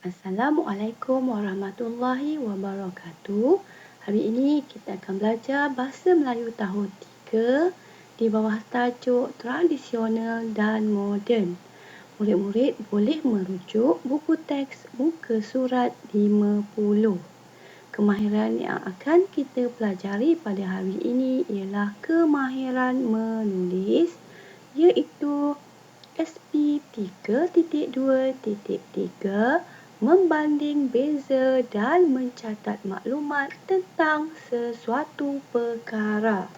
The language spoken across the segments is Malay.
Assalamualaikum warahmatullahi wabarakatuh. Hari ini kita akan belajar Bahasa Melayu tahun 3 di bawah tajuk Tradisional dan Moden. Murid-murid boleh merujuk buku teks muka surat 50. Kemahiran yang akan kita pelajari pada hari ini ialah kemahiran menulis, iaitu SP 3.2.3 membanding beza dan mencatat maklumat tentang sesuatu perkara.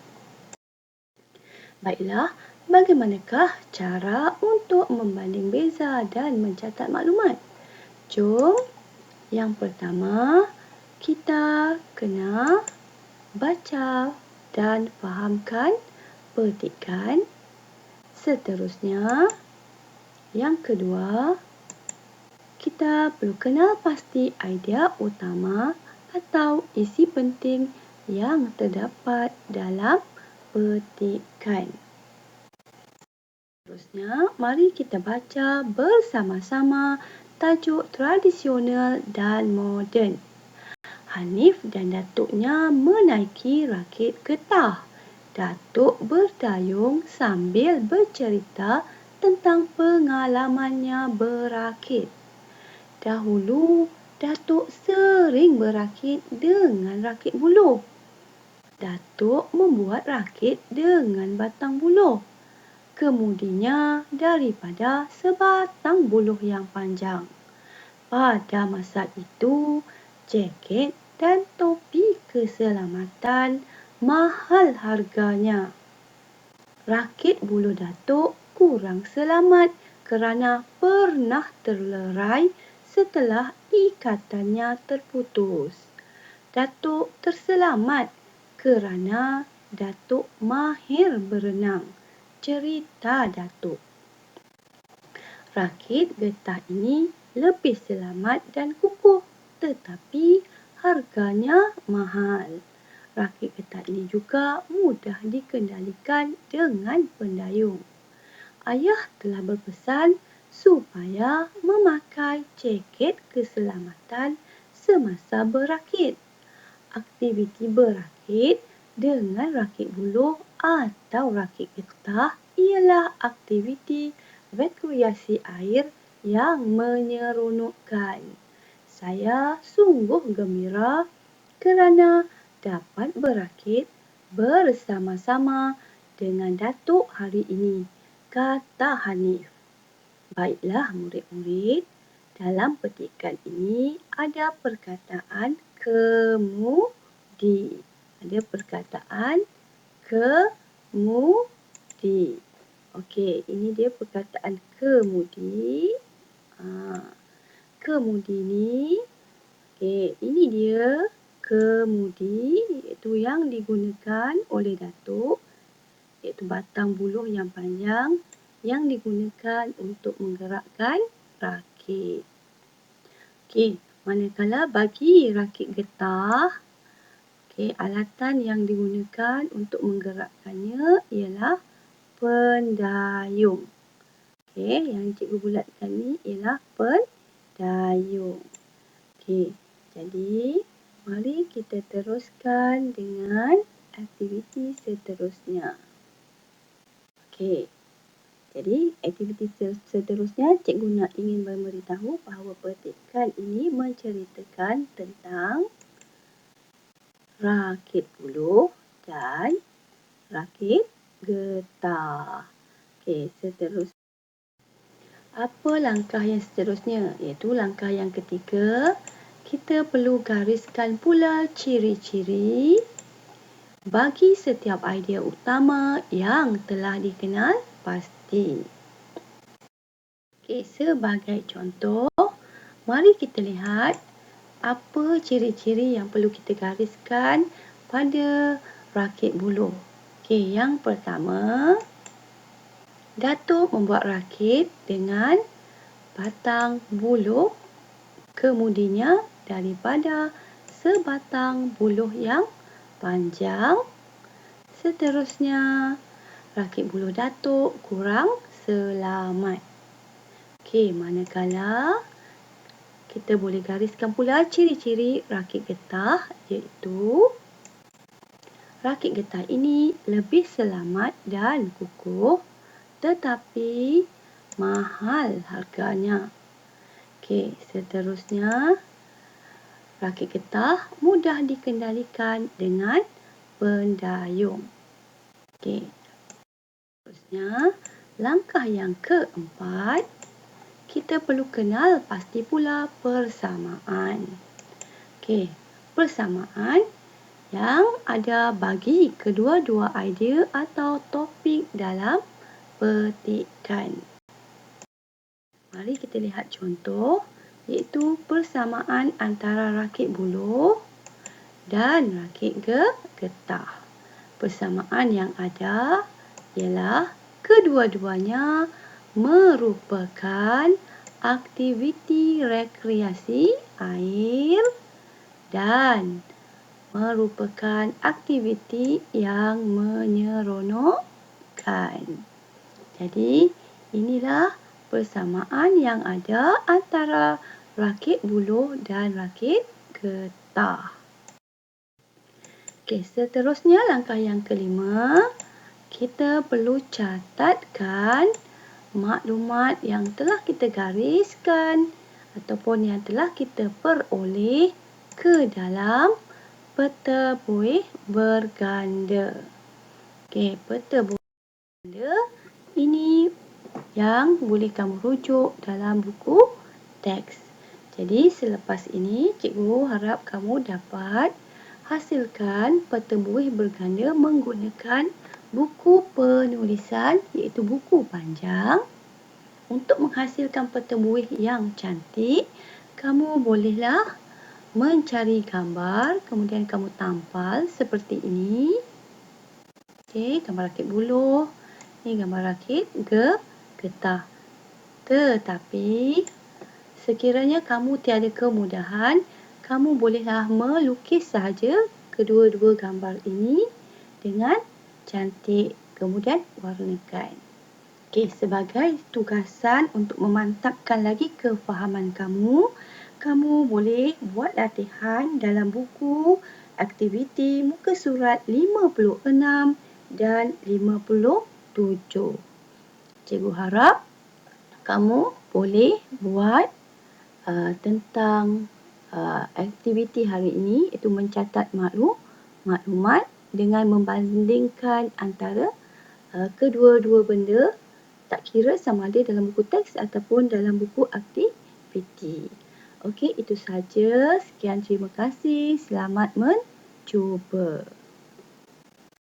Baiklah, bagaimanakah cara untuk membanding beza dan mencatat maklumat? Jom, yang pertama, kita kena baca dan fahamkan petikan. Seterusnya, yang kedua, kita perlu kenal pasti idea utama atau isi penting yang terdapat dalam petikan. Seterusnya, mari kita baca bersama-sama tajuk tradisional dan moden. Hanif dan datuknya menaiki rakit getah. Datuk berdayung sambil bercerita tentang pengalamannya berakit. Dahulu, Datuk sering berakit dengan rakit buluh. Datuk membuat rakit dengan batang buluh. Kemudinya daripada sebatang buluh yang panjang. Pada masa itu, jaket dan topi keselamatan mahal harganya. Rakit buluh Datuk kurang selamat kerana pernah terlerai setelah ikatannya terputus. Datuk terselamat kerana Datuk mahir berenang. Cerita Datuk. Rakit getah ini lebih selamat dan kukuh, tetapi harganya mahal. Rakit getah ini juga mudah dikendalikan dengan pendayung. Ayah telah berpesan supaya memakai jaket keselamatan semasa berakit. Aktiviti berakit dengan rakit buluh atau rakit getah ialah aktiviti rekreasi air yang menyeronokkan. Saya sungguh gembira kerana dapat berakit bersama-sama dengan Datuk hari ini, kata Hanif. Baiklah murid-murid, dalam petikan ini ada perkataan kemudi. Ada perkataan kemudi. Okey, ini dia perkataan kemudi. Kemudi ni, ini dia kemudi iaitu yang digunakan oleh Datuk, iaitu batang buluh yang panjang yang digunakan untuk menggerakkan rakit. Manakala bagi rakit getah, alatan yang digunakan untuk menggerakkannya ialah pendayung. Yang cikgu bulatkan ni ialah pendayung. Jadi mari kita teruskan dengan aktiviti seterusnya. Jadi aktiviti seterusnya cikgu ingin memberitahu bahawa petikan ini menceritakan tentang rakit buluh dan rakit getah. Seterusnya. Apa langkah yang seterusnya? Iaitu langkah yang ketiga, kita perlu gariskan pula ciri-ciri bagi setiap idea utama yang telah dikenal pasti. Sebagai contoh, mari kita lihat apa ciri-ciri yang perlu kita gariskan pada rakit buluh. Yang pertama, Datuk membuat rakit dengan batang buluh, kemudinya daripada sebatang buluh yang panjang. Seterusnya, rakit buluh Datuk kurang selamat. Manakala kita boleh gariskan pula ciri-ciri rakit getah, iaitu rakit getah ini lebih selamat dan kukuh tetapi mahal harganya. Okey, seterusnya rakit getah mudah dikendalikan dengan pendayung. Okey. Seterusnya, langkah yang keempat, kita perlu kenal pasti pula persamaan. Okey, persamaan yang ada bagi kedua-dua idea atau topik dalam petikan. Mari kita lihat contoh, iaitu persamaan antara rakit buluh dan rakit getah. Persamaan yang ada ialah kedua-duanya merupakan aktiviti rekreasi air dan merupakan aktiviti yang menyeronokkan. Jadi, inilah persamaan yang ada antara rakit buluh dan rakit getah. Okey, seterusnya langkah yang kelima, kita perlu catatkan maklumat yang telah kita gariskan ataupun yang telah kita peroleh ke dalam peta buih berganda. Okey, peta buih berganda ini yang boleh kamu rujuk dalam buku teks. Jadi selepas ini cikgu harap kamu dapat hasilkan peta buih berganda menggunakan buku penulisan iaitu buku panjang. Untuk menghasilkan peta buih yang cantik, kamu bolehlah mencari gambar, kemudian kamu tampal seperti ini. Okey, gambar rakit buluh. Ini gambar rakit getah. Tetapi, sekiranya kamu tiada kemudahan, kamu bolehlah melukis sahaja kedua-dua gambar ini dengan cantik, kemudian warnakan. Okey, sebagai tugasan untuk memantapkan lagi kefahaman kamu, kamu boleh buat latihan dalam buku aktiviti muka surat 56 dan 57. Cikgu harap kamu boleh buat tentang aktiviti hari ini, iaitu mencatat maklumat dengan membandingkan antara kedua-dua benda, tak kira sama ada dalam buku teks ataupun dalam buku aktiviti. Okey, itu sahaja. Sekian, terima kasih. Selamat mencuba.